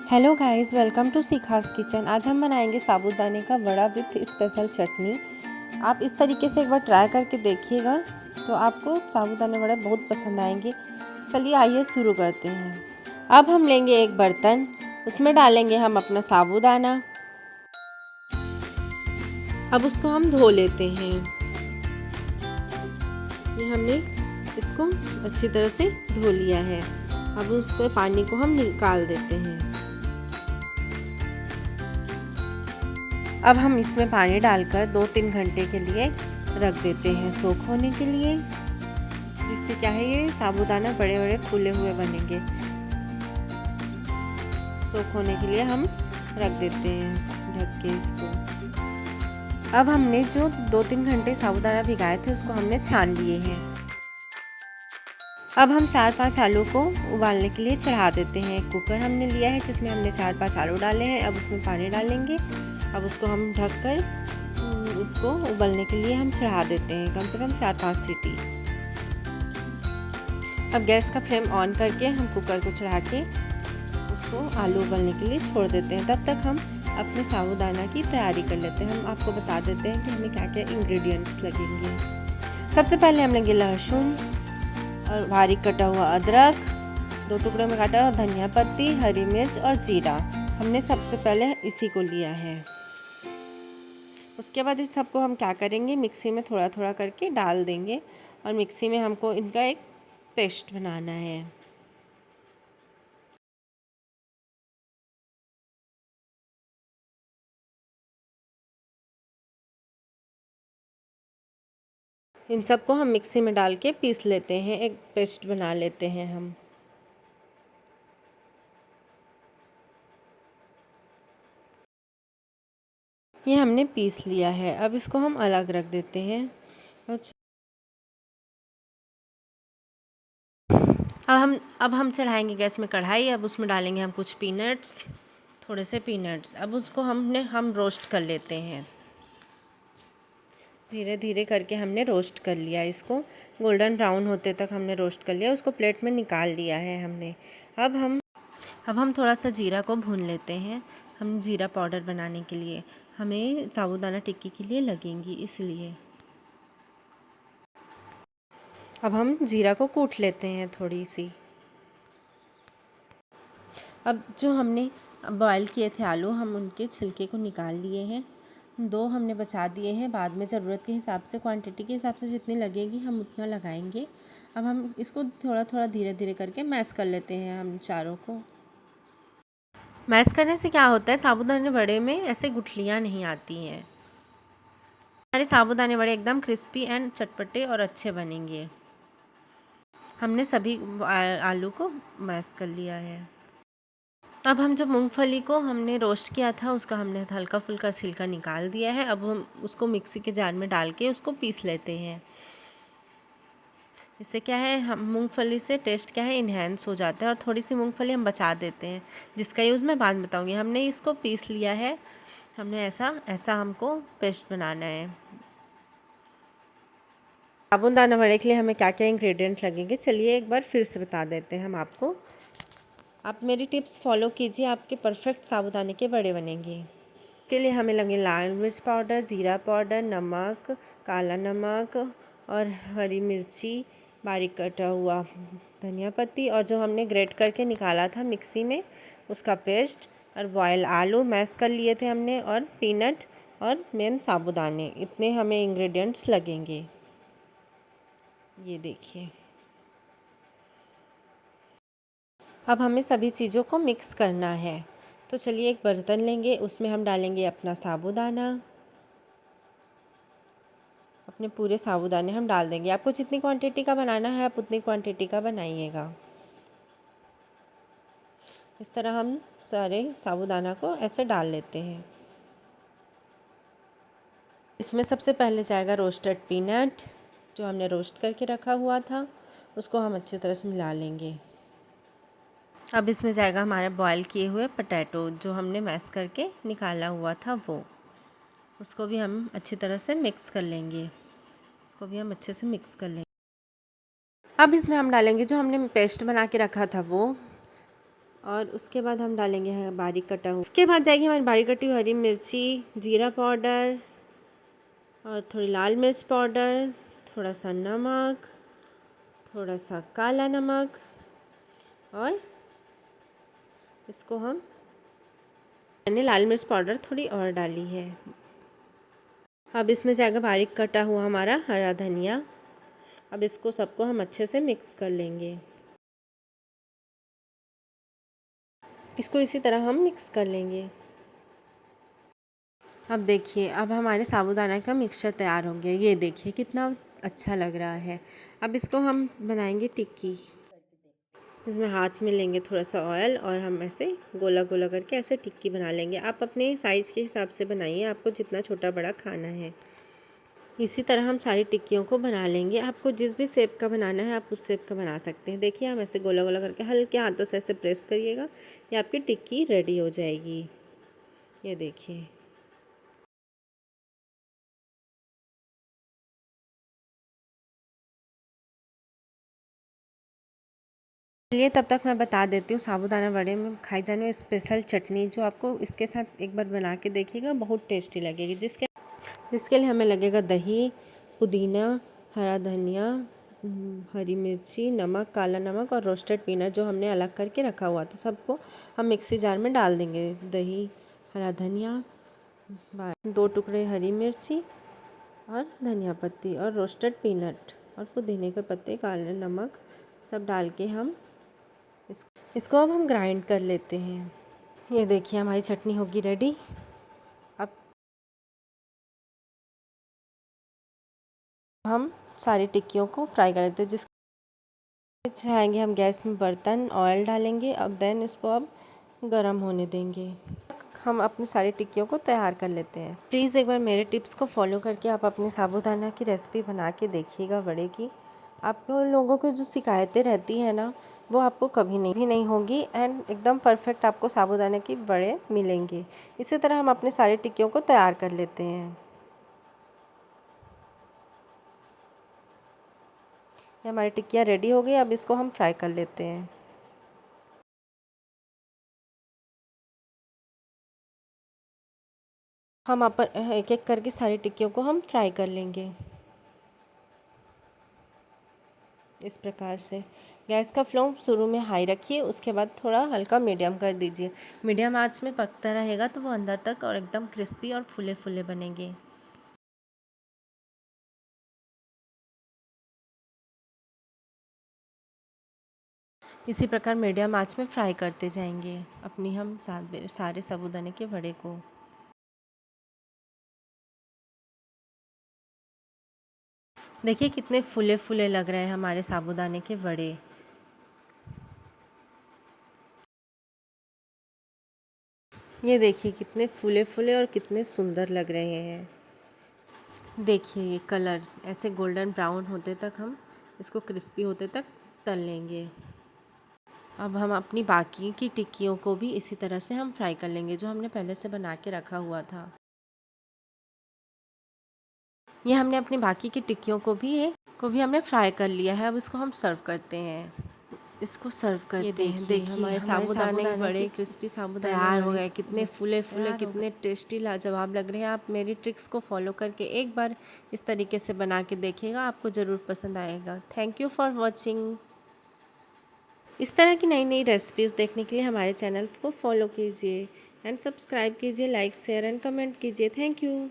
Hello guys, welcome to Sikha's kitchen. आज हम बनाएंगे साबूदाने का वड़ा विथ स्पेशल चटनी। आप इस तरीके से एक बार ट्राई करके देखिएगा तो आपको साबूदाने वड़े बहुत पसंद आएंगे। चलिए आइए शुरू करते हैं। अब हम लेंगे एक बर्तन, उसमें डालेंगे हम अपना साबूदाना। अब उसको हम धो लेते हैं। ये हमने इसको अच्छी तरह से धो लिया है। अब उसको पानी को हम निकाल देते हैं। अब हम इसमें पानी डालकर 2-3 घंटे के लिए रख देते हैं सोख होने के लिए, जिससे क्या है ये साबूदाना बड़े बड़े फूले हुए बनेंगे। सोख होने के लिए हम रख देते हैं ढक के इसको। अब हमने जो 2-3 घंटे साबूदाना भिगाए थे उसको हमने छान लिए हैं। अब हम 4-5 आलू को उबालने के लिए चढ़ा देते हैं। एक कुकर हमने लिया है जिसमें हमने 4-5 आलू डाले हैं। अब उसमें पानी डालेंगे। अब उसको हम ढककर उसको उबलने के लिए हम चढ़ा देते हैं, कम से कम 4-5 सीटी। अब गैस का फ्लेम ऑन करके हम कुकर को चढ़ा के उसको आलू उबलने के लिए छोड़ देते हैं। तब तक हम अपने साबूदाना की तैयारी कर लेते हैं। हम आपको बता देते हैं कि हमें क्या क्या इंग्रेडिएंट्स लगेंगे। सबसे पहले हम लेंगे लहसुन और बारीक कटा हुआ अदरक, 2 टुकड़े में काटा, और धनिया पत्ती, हरी मिर्च और जीरा। हमने सबसे पहले इसी को लिया है। उसके बाद इस सबको हम क्या करेंगे, मिक्सी में थोड़ा थोड़ा करके डाल देंगे और मिक्सी में हमको इनका एक पेस्ट बनाना है। इन सबको हम मिक्सी में डाल के पीस लेते हैं, एक पेस्ट बना लेते हैं हम। ये हमने पीस लिया है। अब इसको हम अलग रख देते हैं। अब हम चढ़ाएंगे गैस में कढ़ाई। अब उसमें डालेंगे हम कुछ पीनट्स, थोड़े से पीनट्स। अब उसको हम रोस्ट कर लेते हैं। धीरे धीरे करके हमने रोस्ट कर लिया इसको, गोल्डन ब्राउन होते तक हमने रोस्ट कर लिया। उसको प्लेट में निकाल लिया है हमने। अब हम थोड़ा सा जीरा को भून लेते हैं। हम जीरा पाउडर बनाने के लिए हमें साबूदाना टिक्की के लिए लगेंगी, इसलिए अब हम जीरा को कूट लेते हैं थोड़ी सी। अब जो हमने बॉयल किए थे आलू, हम उनके छिलके को निकाल लिए हैं। 2 हमने बचा दिए हैं, बाद में ज़रूरत के हिसाब से, क्वांटिटी के हिसाब से जितनी लगेगी हम उतना लगाएंगे। अब हम इसको थोड़ा थोड़ा धीरे धीरे करके मैश कर लेते हैं हम चारों को। मैश करने से क्या होता है, साबूदाने वड़े में ऐसे गुठलियाँ नहीं आती हैं। हमारे साबूदाने वड़े एकदम क्रिस्पी एंड चटपटे और अच्छे बनेंगे। हमने सभी आलू को मैश कर लिया है। अब हम जो मूंगफली को हमने रोस्ट किया था उसका हमने हल्का फुल्का छिलका निकाल दिया है। अब हम उसको मिक्सी के जार में डाल के उसको पीस लेते हैं। इससे क्या है, हम मूंगफली से टेस्ट क्या है इन्हेंस हो जाता है। और थोड़ी सी मूंगफली हम बचा देते हैं, जिसका यूज़ मैं बाद में बताऊँगी। हमने इसको पीस लिया है। हमने ऐसा हमको पेस्ट बनाना है। साबूदाना वड़े के लिए हमें क्या क्या इंग्रेडिएंट लगेंगे, चलिए एक बार फिर से बता देते हैं हम आपको। आप मेरी टिप्स फॉलो कीजिए, आपके परफेक्ट साबूदाने के बड़े बनेंगे। के लिए हमें लगे लाल मिर्च पाउडर, ज़ीरा पाउडर, नमक, काला नमक और हरी मिर्ची, बारीक कटा हुआ धनिया पत्ती, और जो हमने ग्रेट करके निकाला था मिक्सी में उसका पेस्ट, और बॉयल आलू मैश कर लिए थे हमने, और पीनट और मेन साबूदाने। इतने हमें इंग्रेडिएंट्स लगेंगे। ये देखिए। अब हमें सभी चीज़ों को मिक्स करना है। तो चलिए एक बर्तन लेंगे, उसमें हम डालेंगे अपना साबूदाना। अपने पूरे साबूदाने हम डाल देंगे। आपको जितनी क्वांटिटी का बनाना है आप उतनी क्वांटिटी का बनाइएगा। इस तरह हम सारे साबूदाना को ऐसे डाल लेते हैं। इसमें सबसे पहले जाएगा रोस्टेड पीनट, जो हमने रोस्ट करके रखा हुआ था, उसको हम अच्छी तरह से मिला लेंगे। अब इसमें जाएगा हमारे बॉयल किए हुए पोटैटो, जो हमने मैश करके निकाला हुआ था वो। उसको भी हम अच्छी तरह से मिक्स कर लेंगे। उसको भी हम अच्छे से मिक्स कर लेंगे। अब इसमें हम डालेंगे जो हमने पेस्ट बना के रखा था वो। और उसके बाद हम डालेंगे बारीक कटा हुआ। उसके बाद जाएगी हमारी बारीक कटी हुई हरी मिर्ची, जीरा पाउडर और थोड़ी लाल मिर्च पाउडर, थोड़ा सा नमक, थोड़ा सा काला नमक, और इसको मैंने लाल मिर्च पाउडर थोड़ी और डाली है। अब इसमें जाएगा बारीक कटा हुआ हमारा हरा धनिया। अब इसको सबको हम अच्छे से मिक्स कर लेंगे। इसको इसी तरह हम मिक्स कर लेंगे। अब देखिए, अब हमारे साबूदाना का मिक्सचर तैयार हो गया। ये देखिए कितना अच्छा लग रहा है। अब इसको हम बनाएंगे टिक्की। इसमें हाथ में लेंगे थोड़ा सा ऑयल और हम ऐसे गोला गोला करके ऐसे टिक्की बना लेंगे। आप अपने साइज़ के हिसाब से बनाइए, आपको जितना छोटा बड़ा खाना है। इसी तरह हम सारी टिक्कियों को बना लेंगे। आपको जिस भी शेप का बनाना है आप उस शेप का बना सकते हैं। देखिए, हम ऐसे गोला गोला करके हल्के हाथों से ऐसे प्रेस करिएगा, ये आपकी टिक्की रेडी हो जाएगी। ये देखिए। चलिए, तब तक मैं बता देती हूँ साबूदाना वड़े में खाई जाने वाली स्पेशल चटनी, जो आपको इसके साथ एक बार बना के देखिएगा, बहुत टेस्टी लगेगी। जिसके लिए हमें लगेगा दही, पुदीना, हरा धनिया, हरी मिर्ची, नमक, काला नमक और रोस्टेड पीनट जो हमने अलग करके रखा हुआ था। सबको हम मिक्सी जार में डाल देंगे। दही, हरा धनिया, 2 टुकड़े हरी मिर्ची और धनिया पत्ती और रोस्टेड पीनट और पुदीने के पत्ते, काले नमक, सब डाल के हम इसको अब हम ग्राइंड कर लेते हैं। ये देखिए, हमारी चटनी होगी रेडी। अब हम सारी टिक्कियों को फ्राई कर लेते हैं। चढ़ाएंगे हम गैस में बर्तन, ऑयल डालेंगे। अब देन इसको अब गरम होने देंगे। हम अपनी सारी टिक्कियों को तैयार कर लेते हैं। प्लीज़ एक बार मेरे टिप्स को फॉलो करके आप अपने साबूदाना की रेसिपी बना के देखिएगा वड़े की। आपको लोगों को जो शिकायतें रहती है ना, वो आपको कभी नहीं होगी एंड एकदम परफेक्ट आपको साबूदाना की वड़े मिलेंगे। इसी तरह हम अपने सारी टिक्कियों को तैयार कर लेते हैं। ये हमारी टिक्कियाँ रेडी हो गई। अब इसको हम फ्राई कर लेते हैं। हम एक एक करके सारी टिक्कियों को हम फ्राई कर लेंगे। इस प्रकार से गैस का फ्लेम शुरू में हाई रखिए, उसके बाद थोड़ा हल्का मीडियम कर दीजिए। मीडियम आंच में पकता रहेगा तो वो अंदर तक और एकदम क्रिस्पी और फुले फुले बनेंगे। इसी प्रकार मीडियम आंच में फ्राई करते जाएंगे अपनी हम सारे साबूदाने के वड़े को। देखिए कितने फुले फुले लग रहे हैं हमारे साबूदाने के वड़े। ये देखिए कितने फूले फूले और कितने सुंदर लग रहे हैं। देखिए ये कलर ऐसे गोल्डन ब्राउन होते तक हम इसको क्रिस्पी होते तक तल लेंगे। अब हम अपनी बाकी की टिक्कियों को भी इसी तरह से हम फ्राई कर लेंगे, जो हमने पहले से बना के रखा हुआ था। ये हमने अपनी बाकी की टिक्कियों को भी हमने फ्राई कर लिया है। अब इसको हम सर्व करते हैं। इसको सर्व करते हैं। देखिए हमारे साबूदाने बड़े क्रिस्पी साबूदाने तैयार हो गए। कितने फूले फूले, कितने टेस्टी लाजवाब लग रहे हैं। आप मेरी ट्रिक्स को फॉलो करके एक बार इस तरीके से बना के देखिएगा, आपको ज़रूर पसंद आएगा। Thank you for watching. इस तरह की नई नई रेसिपीज़ देखने के लिए हमारे चैनल को फॉलो कीजिए एंड सब्सक्राइब कीजिए, लाइक शेयर एंड कमेंट कीजिए। Thank you.